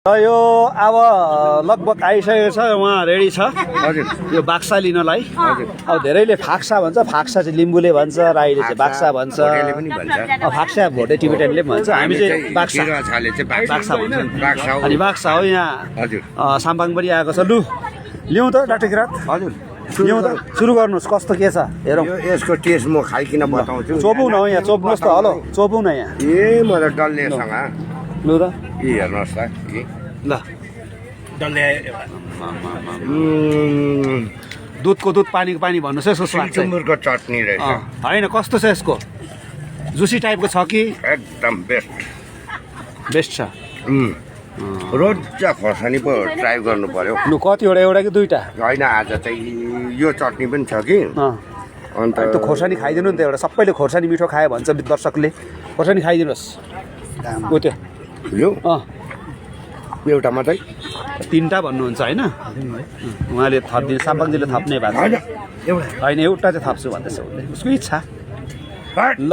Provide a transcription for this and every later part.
र यो अब लगभग आइसकेको छ उहाँ रेडी छ हजुर यो बाक्सा लिनलाई हजुर अब धेरैले फाक्सा भन्छ फाक्सा चाहिँ लिम्बूले भन्छ राईले चाहिँ बाक्सा भन्छ भोटेले पनि भन्छ फाक्सा भोटे टिबेटनले भन्छ हामी चाहिँ बाक्सा किरा छाले चाहिँ बाक्सा भन्छ बाक्सा हो। अनि बाक्सा हो यहाँ हजुर साम्पाङ पनि आएको छ लु लिउँ त डाक्टर किरात हजुर लिउँ त सुरु गर्नुहोस् कस्तो के छ हेरौँ यो यसको टेस्ट म खाइकिन बताउँछु चोपौँ न हो यहाँ चोप्नुहोस् त हलो चोपौँ न यहाँ ए म त डल्लेसँग लु त यी हेर्नुहोस् त यी ल डल्ले दुधको दुध पानीको पानी भन्नुहोस् है यसको स्वाद चाहिँ सुँगुरको चटनी रहेछ होइन कस्तो छ यसको जुसी टाइपको छ कि एकदम बेस्ट बेस्ट छ रोजा खोर्सानी पो ट्राई गर्नु पर्यो लु कतिवटा एउटा कि दुईवटा होइन आज चाहिँ यो चटनी पनि छ कि अन्त त्यो खोर्सानी खाइदिनु नि त एउटा सबैले खोर्सानी मिठो खायो भन्छ दर्शकले खोर्सानी खाइदिनुहोस् हो त्यो यो अँ एउटा मात्रै तिनवटा भन्नुहुन्छ होइन उहाँले थपिदिनु साम्पाङजीले थप्ने भएको होइन छ एउटा होइन एउटा चाहिँ थप्छु भन्दैछ उसले उसको इच्छा ल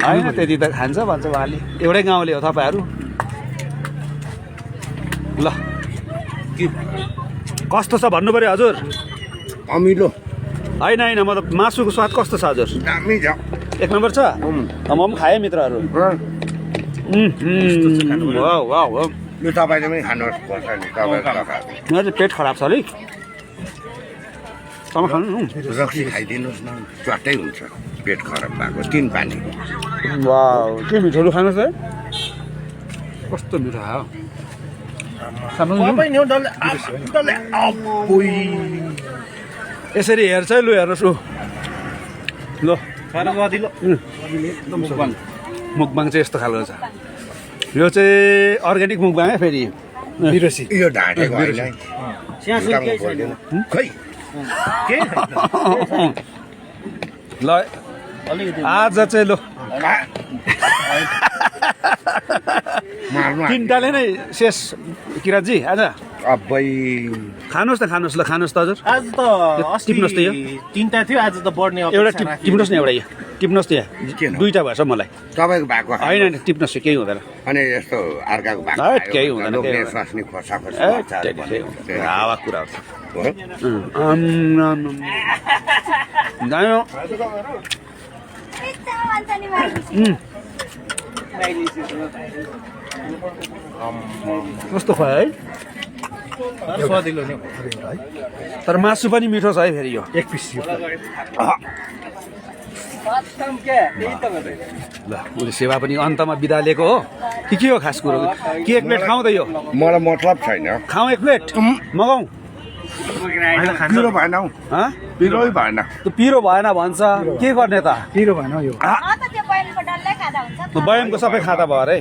होइन त्यति त खान्छ भन्छ उहाँले एउटै गाउँले हो तपाईँहरू ल कस्तो छ भन्नु पऱ्यो हजुर अमिलो होइन होइन मतलब मासुको स्वाद कस्तो छ हजुर दामी छ एक नम्बर छ म पनि खाएँ मित्रहरू वाउ वाउ वाउ यो तपाईँले पनि खानुहोस् खोर्सानी तपाईँले मेरो चाहिँ पेट खराब छ अलिक तपाईँ खानु रक्सी खाइदिनुहोस् न चट्टै हुन्छ पेट खराब भएको 3 पानी वाउ के मिठोहरू खानुहोस् है कस्तो मिठो हो यसरी हेर्छ है लु हेर्नुहोस् लु मुकबाङ चाहिँ यस्तो खालको छ यो चाहिँ अर्ग्यानिक मुकबाङ है फेरि बिरसी यो ढाँटेको होइन खै ल आज चाहिँ लु मार्नु तिनवटाले नै शेष किरातजी आज अबै खानुहोस् न खानुहोस् ल खानुहोस् त हजुर आज त टिप्नुहोस् त यो तीनटा थियो आज त बढ्ने एउटा टिप्नुहोस् न एउटा यो टिप्नुहोस् त यहाँ किन? दुईवटा भएछ मलाई तपाईँको भएको होइन होइन टिप्नुहोस् केही हुँदैन अनि यस्तो अर्काको भएको है, केही हुँदैन, लोग्ने केही हुँदैन। स्वास्नी खोर्सा ए, खोर्सा केही हुँदैन। हावा कुरा हो हो? जायो कस्तो भयो है स्वादिलो नि तर मासु पनि मिठो छ है फेरि यो एक पिस ल उसले सेवा पनि अन्तमा बिदा लिएको हो कि के हो खास कुरो कि एक प्लेट खाउँ त यो मलाई मतलब छैन खाउँ एक प्लेट मगाउँ पिरो भएन हौ हँ पिरै भएन त्यो पिरो भएन भन्छ के गर्ने त पिरो भएन यो त्यो बयमको सबै खाता भयो अरे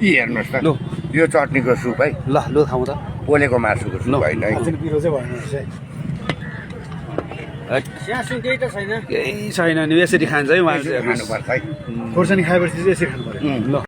यी हेर्नुहोस् त लु। यो चटनीको सुप है ल लु खाउँ त पोलेको मासुको सुप होइन है पिरो चाहिँ भएन रहेछ है केही छैन नि यसरी खान्छ है उहाँले खानुपर्छ है खोर्सानी खाएपछि चाहिँ यसरी खानु पर्यो ल